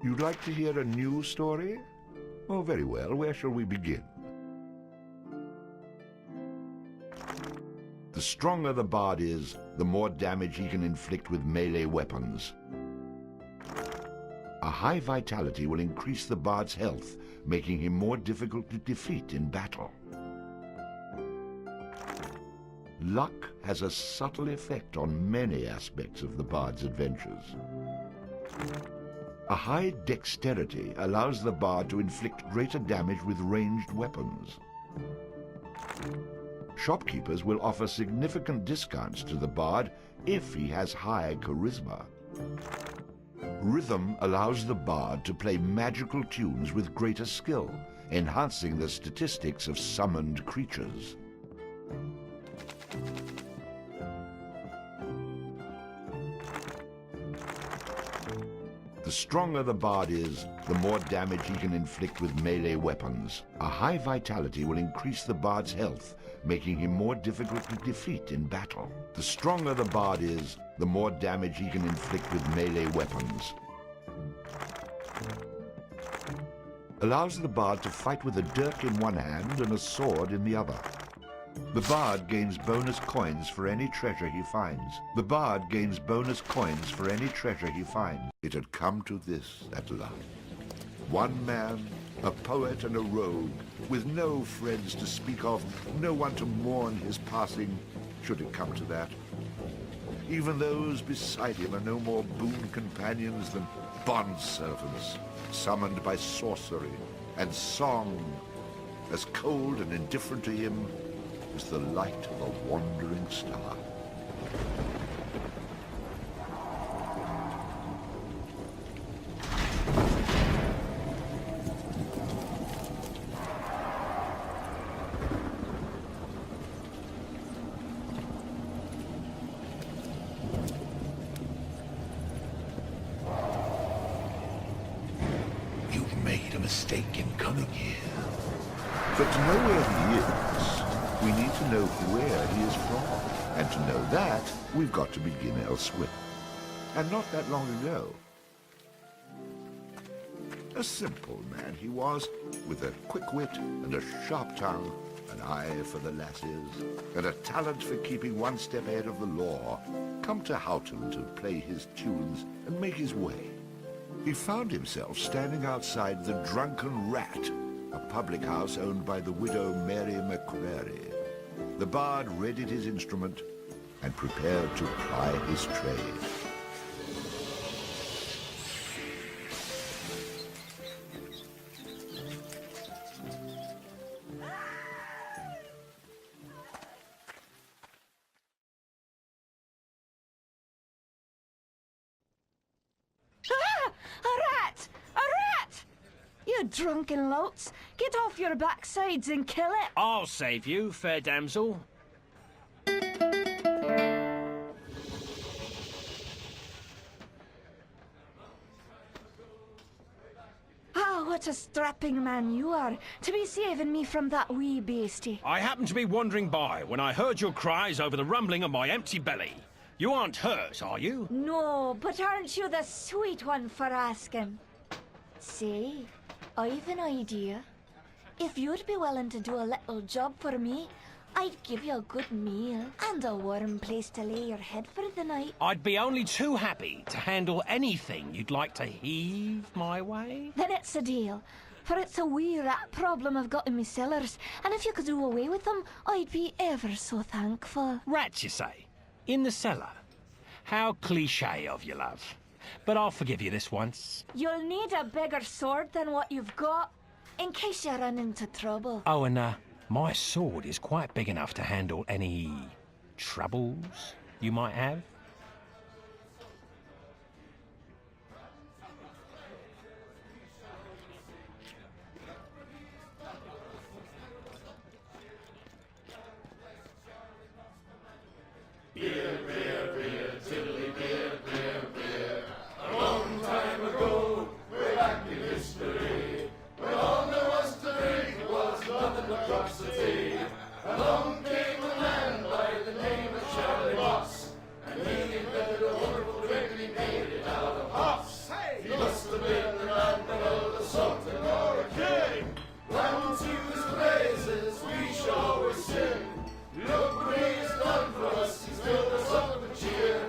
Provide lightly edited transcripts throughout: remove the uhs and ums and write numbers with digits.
You'd like to hear a new story? Oh, very well. Where shall we begin? The stronger the bard is, the more damage he can inflict with melee weapons. A high vitality will increase the bard's health, making him more difficult to defeat in battle. Luck has a subtle effect on many aspects of the bard's adventures. A high dexterity allows the bard to inflict greater damage with ranged weapons. Shopkeepers will offer significant discounts to the bard if he has high charisma. Rhythm allows the bard to play magical tunes with greater skill, enhancing the statistics of summoned creatures. The stronger the bard is, the more damage he can inflict with melee weapons. A high vitality will increase the bard's health, making him more difficult to defeat in battle. The stronger the bard is, the more damage he can inflict with melee weapons. Allows the bard to fight with a dirk in one hand and a sword in the other. The bard gains bonus coins for any treasure he finds. The bard gains bonus coins for any treasure he finds. It had come to this at last. One man, a poet and a rogue, with no friends to speak of, no one to mourn his passing, should it come to that. Even those beside him are no more boon companions than bondservants, summoned by sorcery and song, as cold and indifferent to him as the light of a wandering star. You've made a mistake in coming here. But to know where he is, we need to know where he is from. And to know that, we've got to begin elsewhere. And not that long ago. A simple man he was, with a quick wit and a sharp tongue, an eye for the lasses, and a talent for keeping one step ahead of the law, come to Houghton to play his tunes and make his way. He found himself standing outside the Drunken Rat, a public house owned by the widow Mary McCrary. The bard readied his instrument and prepared to ply his trade. You drunken louts! Get off your backsides and kill it! I'll save you, fair damsel. Ah, what a strapping man you are, to be saving me from that wee beastie. I happened to be wandering by when I heard your cries over the rumbling of my empty belly. You aren't hurt, are you? No, but aren't you the sweet one for asking? Say, I've an idea. If you'd be willing to do a little job for me, I'd give you a good meal and a warm place to lay your head for the night. I'd be only too happy to handle anything you'd like to heave my way. Then it's a deal, for it's a wee rat problem I've got in me cellars, and if you could do away with them, I'd be ever so thankful. Rats, you say? In the cellar? How cliché of you, love. But I'll forgive you this once. You'll need a bigger sword than what you've got, in case you run into trouble. Oh, and my sword is quite big enough to handle any troubles you might have. Beer, beer, beer, tiddly beer, beer, beer. A long time ago, way back in history, when all there was to drink was nothing but dropsy. Along came a man by the name of Charlie Moss, and he to his praises we shall always sing. Look what he's done for us, he's filled us up with cheer.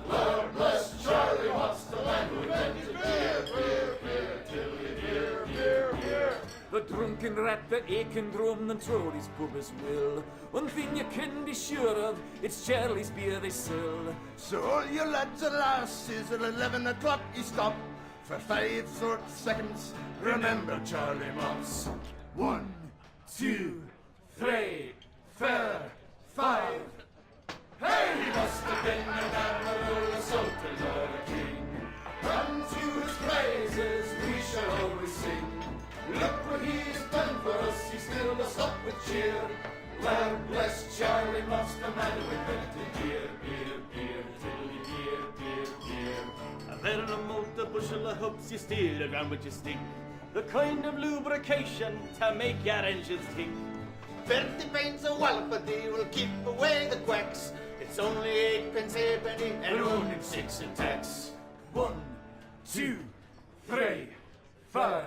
Lord bless Charlie Watts, the man who invented beer, beer, beer, tilly, beer, beer, beer. The drunken rat, the aching drum, and Trolley's pub as well. One thing you can be sure of, it's Charlie's beer they sell. So all you lads and lasses, at 11 o'clock you stop. For 5 short seconds, remember Charlie Watts. 1, 2, 3, 4, 5. Hey, he must have been an admiral, a sultan, or a king. Unto his praises we shall always sing. Look what he's done for us, he's filled us up with cheer. Lord bless Charlie Watts, the man who invented beer, beer, beer, tilly, beer, beer, beer. And then in a malt, a bushel of hoops, you steer around with your stick. The kind of lubrication to make your engines tick. 30 pints of Walpity will keep away the quacks. It's only 8 pence halfpenny and only 6 in tax. 1, 2, 3, 4,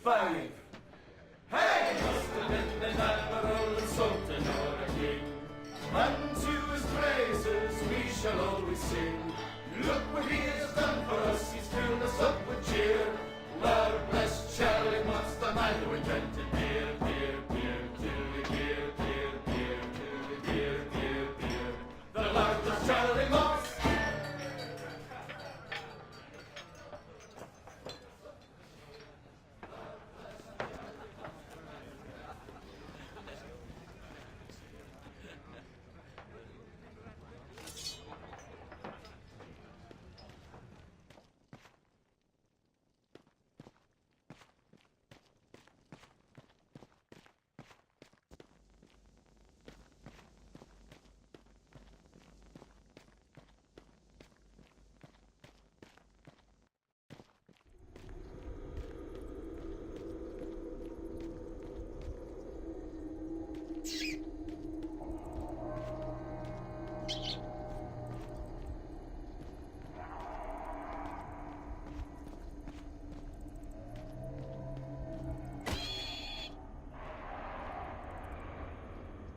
5. Hey, must have been an admiral, a sultan, or a king. Unto his praises we shall always sing. Look what he has done for us, he's filled us up with cheer. Lord bless Charlie Watts, the man who invented beer, beer, beer, tilly, beer, beer, beer, tilly, beer, beer, beer. The Lord bless Charlie Watts.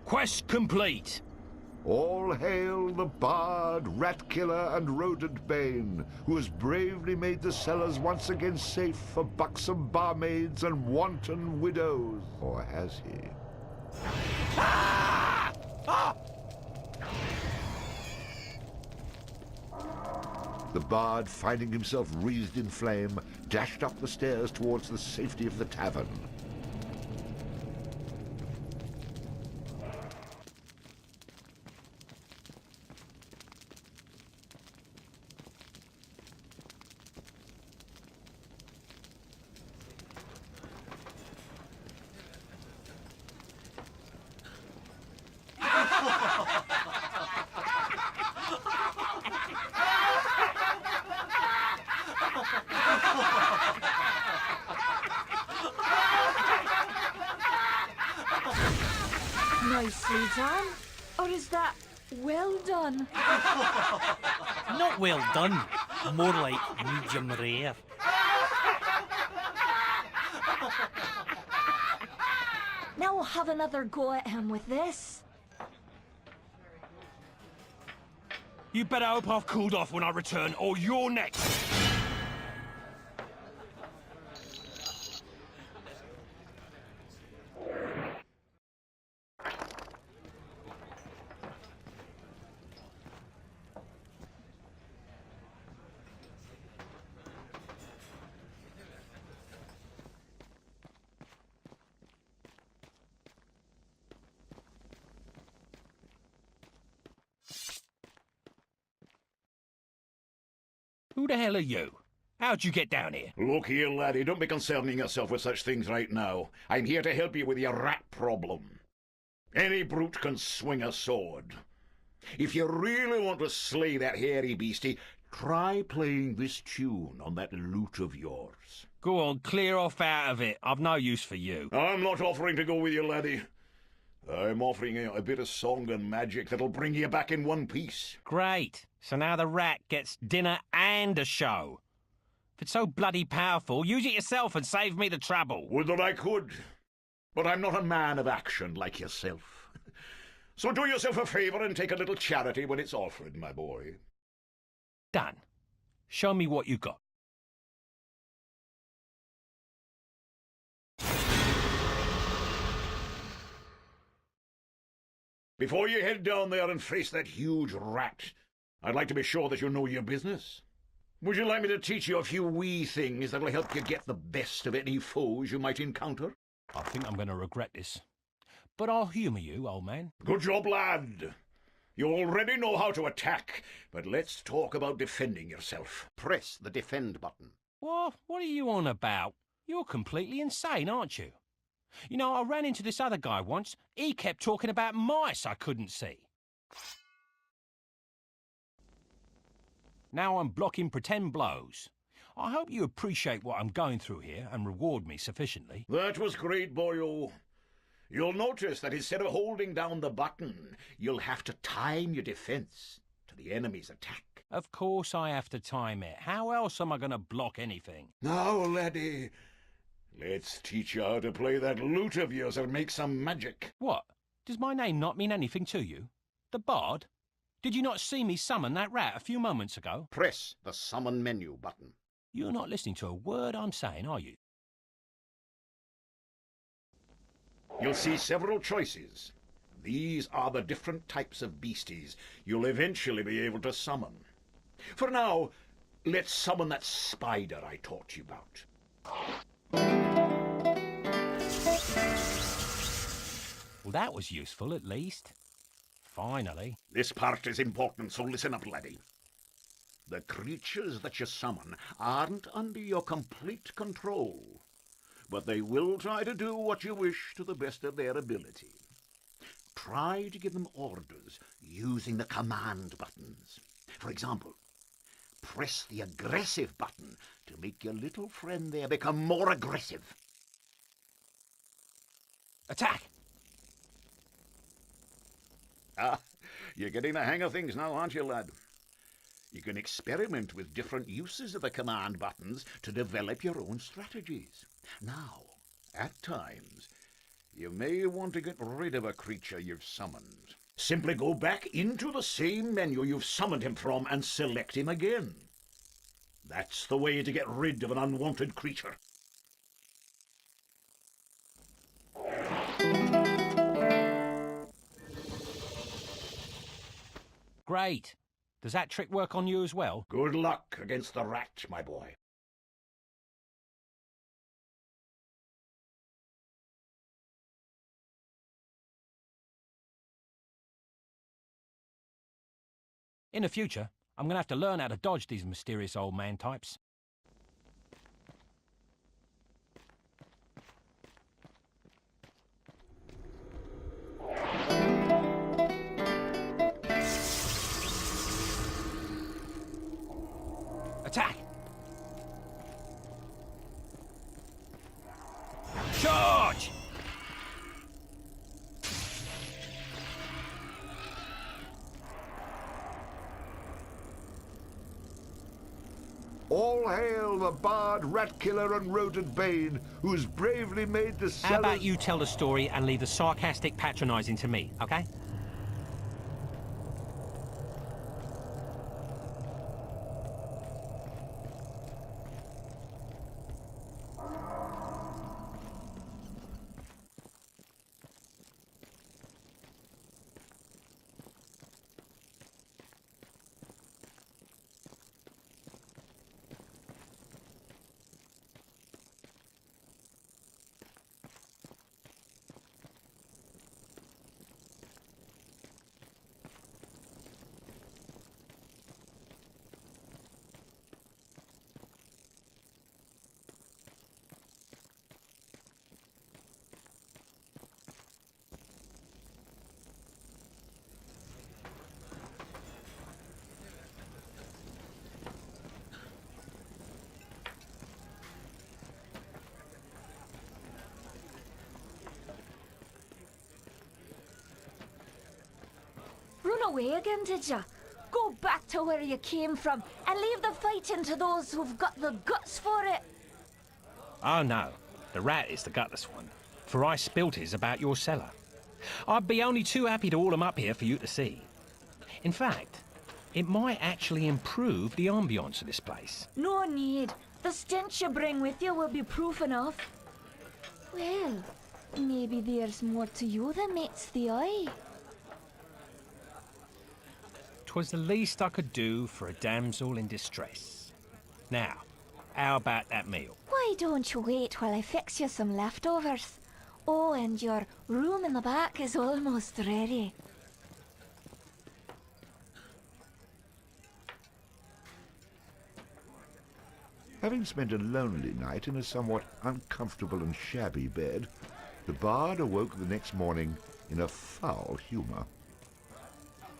Quest complete. All hail the bard, rat killer, and rodent bane, who has bravely made the cellars once again safe for buxom barmaids and wanton widows. Or has he? The bard, finding himself wreathed in flame, dashed up the stairs towards the safety of the tavern. Nicely done. Or is that well done? Not well done, more like medium rare. Now we'll have another go at him with this. You better hope I've cooled off when I return, or you're next. Who the hell are you? How'd you get down here? Look here, laddie, don't be concerning yourself with such things right now. I'm here to help you with your rat problem. Any brute can swing a sword. If you really want to slay that hairy beastie, try playing this tune on that lute of yours. Go on, clear off out of it. I've no use for you. I'm not offering to go with you, laddie. I'm offering you a bit of song and magic that'll bring you back in one piece. Great. So now the rat gets dinner and a show. If it's so bloody powerful, use it yourself and save me the trouble. Would that I could. But I'm not a man of action like yourself. So do yourself a favour and take a little charity when it's offered, my boy. Done. Show me what you got. Before you head down there and face that huge rat, I'd like to be sure that you know your business. Would you like me to teach you a few wee things that'll help you get the best of any foes you might encounter? I think I'm going to regret this. But I'll humour you, old man. Good job, lad. You already know how to attack, but let's talk about defending yourself. Press the defend button. What are you on about? You're completely insane, aren't you? You know, I ran into this other guy once. He kept talking about mice I couldn't see. Now I'm blocking pretend blows. I hope you appreciate what I'm going through here and reward me sufficiently. That was great, boyo. You'll notice that instead of holding down the button, you'll have to time your defense to the enemy's attack. Of course I have to time it. How else am I going to block anything? Now, laddie, let's teach you how to play that lute of yours and make some magic. What? Does my name not mean anything to you? The Bard? Did you not see me summon that rat a few moments ago? Press the summon menu button. You're not listening to a word I'm saying, are you? You'll see several choices. These are the different types of beasties you'll eventually be able to summon. For now, let's summon that spider I taught you about. Well, that was useful, at least. Finally. This part is important, so listen up, laddie. The creatures that you summon aren't under your complete control, but they will try to do what you wish to the best of their ability. Try to give them orders using the command buttons. For example, press the aggressive button to make your little friend there become more aggressive. Attack! Ah, you're getting the hang of things now, aren't you, lad? You can experiment with different uses of the command buttons to develop your own strategies. Now, at times, you may want to get rid of a creature you've summoned. Simply go back into the same menu you've summoned him from and select him again. That's the way to get rid of an unwanted creature. Great. Does that trick work on you as well? Good luck against the rat, my boy. In the future, I'm going to have to learn how to dodge these mysterious old man types. Attack! Charge! All hail the bard, rat killer, and rodent bane, who's bravely made the How about you tell the story and leave the sarcastic patronising to me, okay? Run away again, did ya? Go back to where you came from and leave the fighting to those who've got the guts for it. Oh no, the rat is the gutless one. for I spilt his about your cellar. I'd be only too happy to haul 'em up here for you to see. In fact, it might actually improve the ambience of this place. No need. The stench you bring with you will be proof enough. Well, maybe there's more to you than meets the eye. 'Twas the least I could do for a damsel in distress. Now, how about that meal? Why don't you wait while I fix you some leftovers? Oh, and your room in the back is almost ready. Having spent a lonely night in a somewhat uncomfortable and shabby bed, the bard awoke the next morning in a foul humour.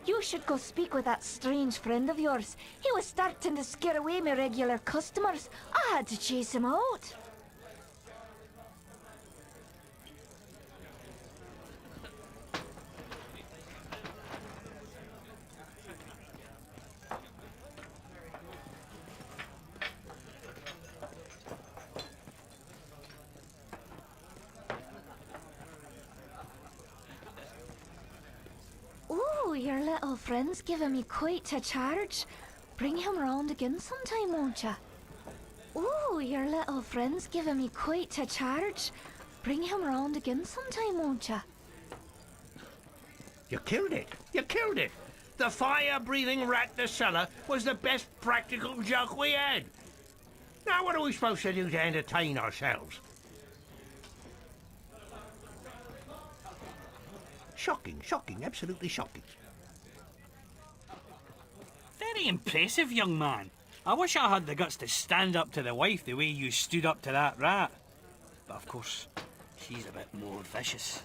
You should go speak with that strange friend of yours. He was starting to scare away my regular customers. I had to chase him out. Oh, your little friend's giving me quite a charge. Bring him round again sometime, won't ya? Oh, your little friend's giving me quite a charge. Bring him round again sometime, won't ya? You killed it. You killed it. The fire-breathing rat in the cellar was the best practical joke we had. Now what are we supposed to do to entertain ourselves? Shocking, shocking, absolutely shocking. Very impressive, young man. I wish I had the guts to stand up to the wife the way you stood up to that rat. But of course, she's a bit more vicious.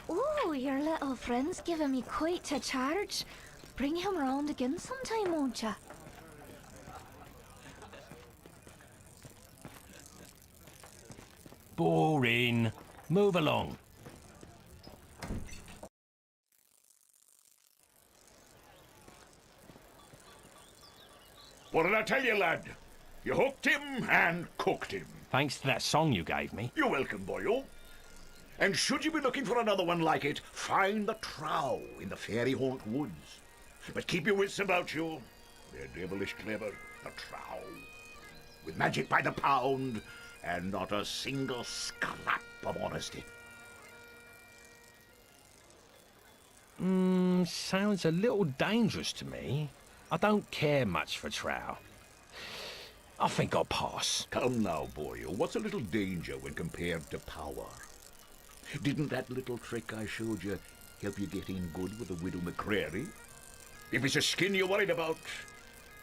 Oh, your little friend's giving me quite a charge. Bring him round again sometime, won't ya? Boring. Move along. What did I tell you, lad? You hooked him and cooked him. Thanks to that song you gave me. You're welcome, boyo. And should you be looking for another one like it, find the trow in the fairy haunt woods. But keep your wits about you. They're devilish clever, the trow. With magic by the pound, and not a single scrap of honesty. Sounds a little dangerous to me. I don't care much for trow. I think I'll pass. Come now, boyo. What's a little danger when compared to power? Didn't that little trick I showed you help you get in good with the widow McCreary? If it's a skin you're worried about,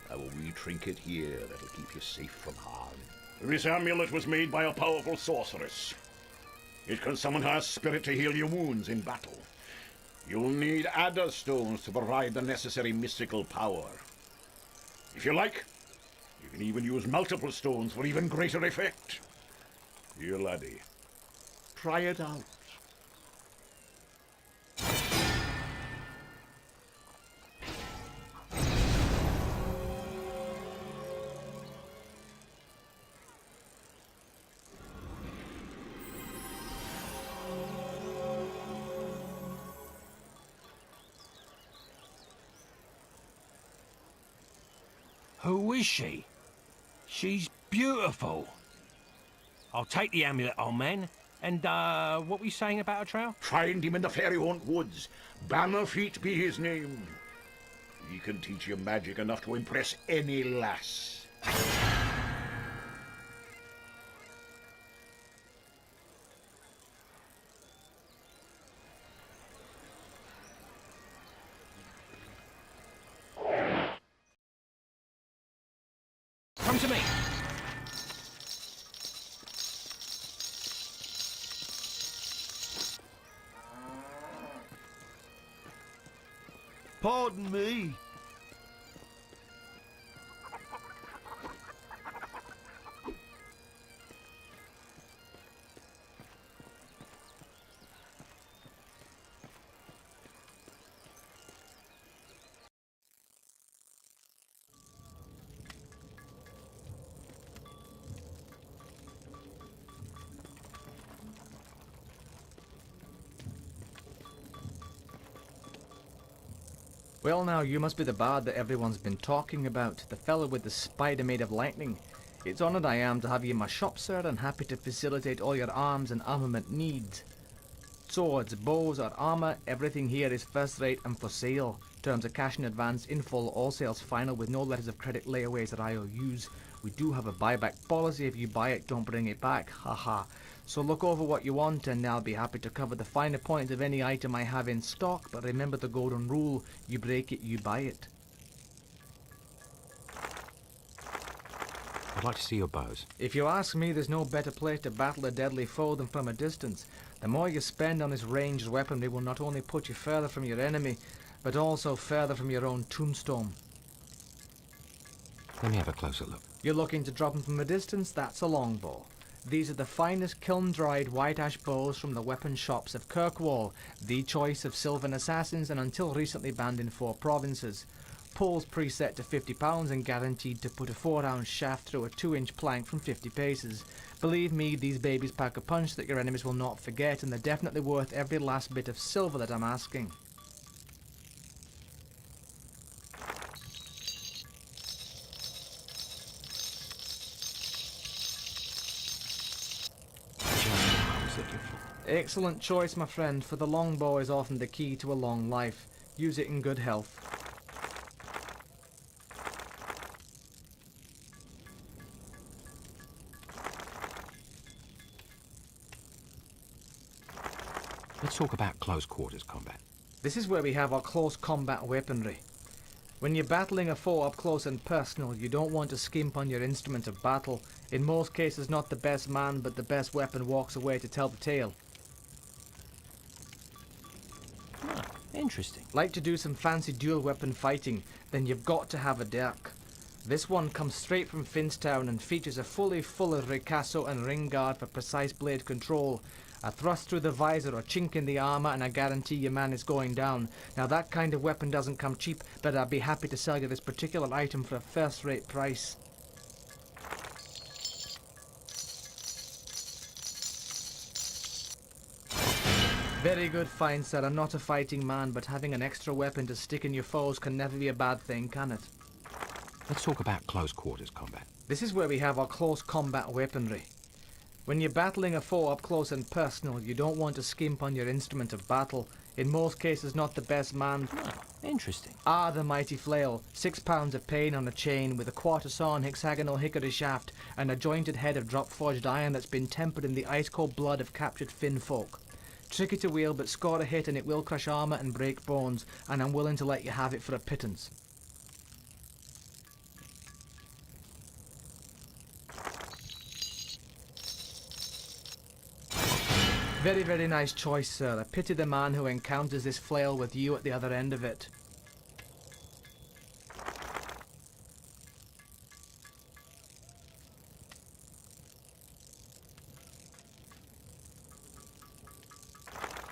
I have a wee trinket here that'll keep you safe from harm. This amulet was made by a powerful sorceress. It can summon her spirit to heal your wounds in battle. You'll need adder stones to provide the necessary mystical power. If you like, you can even use multiple stones for even greater effect. Here, laddie, try it out. Who is she? She's beautiful. I'll take the amulet, old man. And, what were you saying about a trow? Find him in the fairy haunt woods. Bannerfeet be his name. He can teach you magic enough to impress any lass. Come to me. Pardon me. Well now, you must be the bard that everyone's been talking about, the fellow with the spider made of lightning. It's honoured I am to have you in my shop, sir, and happy to facilitate all your arms and armament needs. Swords, bows or armour, everything here is first rate and for sale. Terms of cash in advance, in full, all sales final with no letters of credit, layaways or IOUs. We do have a buyback policy. If you buy it, don't bring it back. Haha. So look over what you want and I'll be happy to cover the finer points of any item I have in stock, but remember the golden rule, you break it, you buy it. I'd like to see your bows. If you ask me, there's no better place to battle a deadly foe than from a distance. The more you spend on this ranged weaponry will not only put you further from your enemy, but also further from your own tombstone. Let me have a closer look. You're looking to drop them from a distance? That's a longbow. These are the finest kiln-dried white ash bows from the weapon shops of Kirkwall, the choice of Sylvan assassins and until recently banned in 4 provinces. Poles preset to £50 and guaranteed to put a 4-ounce shaft through a 2-inch plank from 50 paces. Believe me, these babies pack a punch that your enemies will not forget, and they're definitely worth every last bit of silver that I'm asking. Excellent choice, my friend, for the longbow is often the key to a long life. Use it in good health. Let's talk about close quarters combat. This is where we have our close combat weaponry. When you're battling a foe up close and personal, you don't want to skimp on your instrument of battle. In most cases, not the best man, but the best weapon walks away to tell the tale. Ah, interesting. Like to do some fancy dual weapon fighting, then you've got to have a dirk. This one comes straight from Finstown and features a fully ricasso and ring guard for precise blade control. A thrust through the visor or chink in the armour and I guarantee your man is going down. Now that kind of weapon doesn't come cheap, but I'd be happy to sell you this particular item for a first-rate price. Very good find, sir. I'm not a fighting man, but having an extra weapon to stick in your foes can never be a bad thing, can it? Let's talk about close quarters combat. This is where we have our close combat weaponry. When you're battling a foe up close and personal, you don't want to skimp on your instrument of battle. In most cases, not the best man. Oh, interesting. Ah, the mighty flail. 6 pounds of pain on a chain with a quarter-sawn hexagonal hickory shaft and a jointed head of drop-forged iron that's been tempered in the ice-cold blood of captured Finn folk. Tricky to wield, but score a hit and it will crush armour and break bones, and I'm willing to let you have it for a pittance. Very, very nice choice, sir. I pity the man who encounters this flail with you at the other end of it.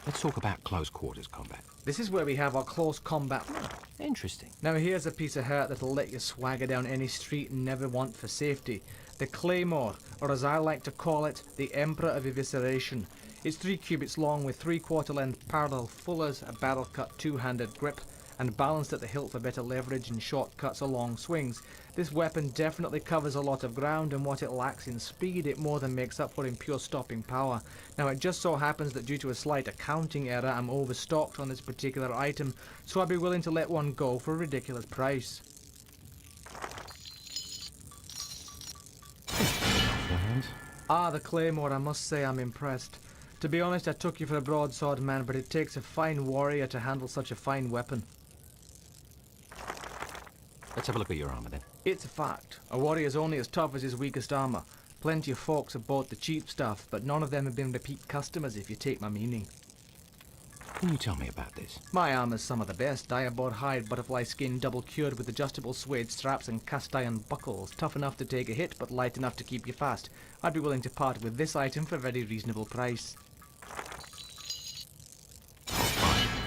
Let's talk about close quarters combat. This is where we have our close combat. Oh, interesting. Now here's a piece of hurt that'll let you swagger down any street and never want for safety. The Claymore, or as I like to call it, the Emperor of Evisceration. It's 3 cubits long with 3/4 length parallel fullers, a barrel cut 2-handed grip, and balanced at the hilt for better leverage and shortcuts or long swings. This weapon definitely covers a lot of ground, and what it lacks in speed it more than makes up for in pure stopping power. Now it just so happens that due to a slight accounting error I'm overstocked on this particular item, so I'd be willing to let one go for a ridiculous price. Ah, the Claymore, I must say I'm impressed. To be honest, I took you for a broadsword man, but it takes a fine warrior to handle such a fine weapon. Let's have a look at your armour then. It's a fact. A warrior's only as tough as his weakest armour. Plenty of folks have bought the cheap stuff, but none of them have been repeat customers, if you take my meaning. Can you tell me about this? My armour's some of the best. Diabord hide, butterfly skin, double cured with adjustable suede straps and cast iron buckles. Tough enough to take a hit, but light enough to keep you fast. I'd be willing to part with this item for a very reasonable price.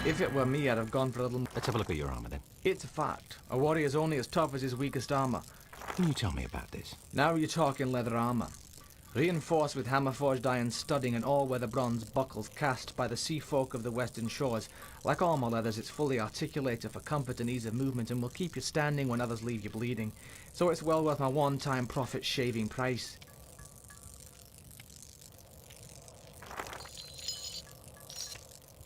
If it were me, I'd have gone for a little... Let's have a look at your armour then. It's a fact. A warrior's only as tough as his weakest armour. Can you tell me about this? Now you're talking leather armour. Reinforced with hammer-forged iron studding and all-weather bronze buckles cast by the sea folk of the western shores. Like all my leathers, it's fully articulated for comfort and ease of movement and will keep you standing when others leave you bleeding. So it's well worth my one-time profit shaving price.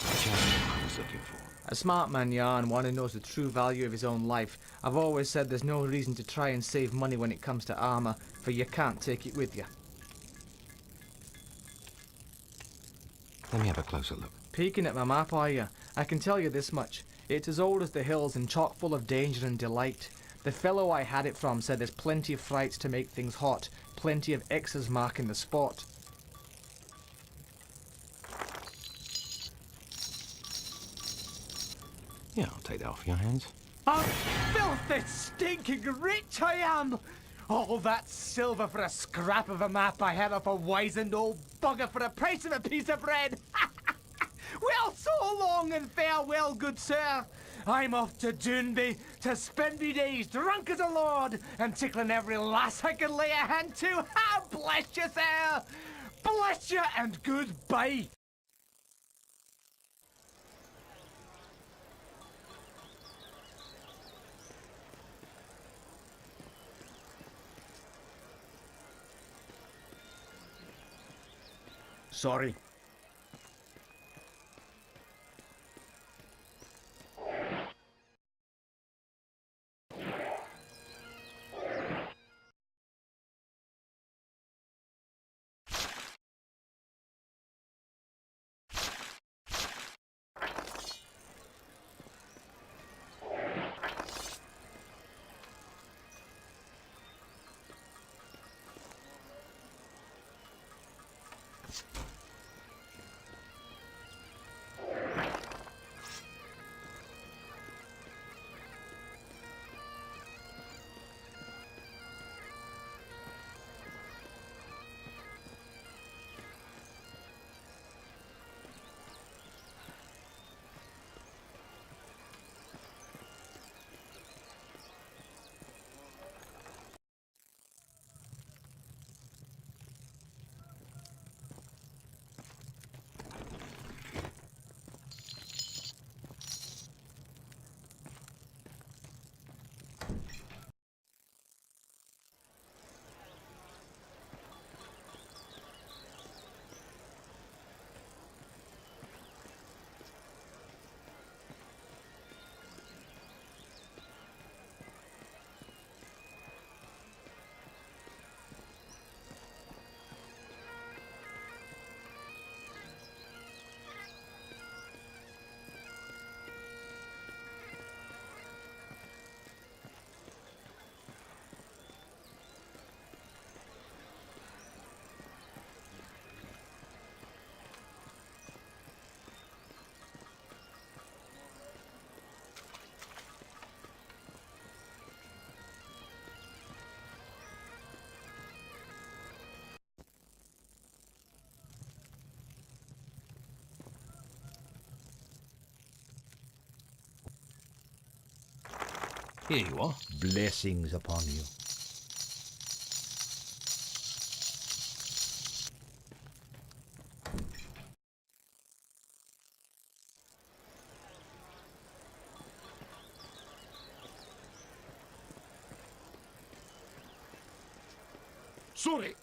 I was looking for. A smart man, yeah, and one who knows the true value of his own life. I've always said there's no reason to try and save money when it comes to armour, for you can't take it with you. Let me have a closer look. Peeking at my map, are you? I can tell you this much. It's as old as the hills and chock full of danger and delight. The fellow I had it from said there's plenty of frights to make things hot, plenty of X's marking the spot. Yeah, I'll take that off your hands. I'm filthy, stinking rich I am! All that silver for a scrap of a map I had off a wizened old bugger for the price of a piece of bread! Well, so long and farewell, good sir! I'm off to Doonby to spend me days drunk as a lord and tickling every lass I can lay a hand to! Ah, bless you, sir! Bless you and goodbye! Sorry. Here you are. Blessings upon you. Sorry.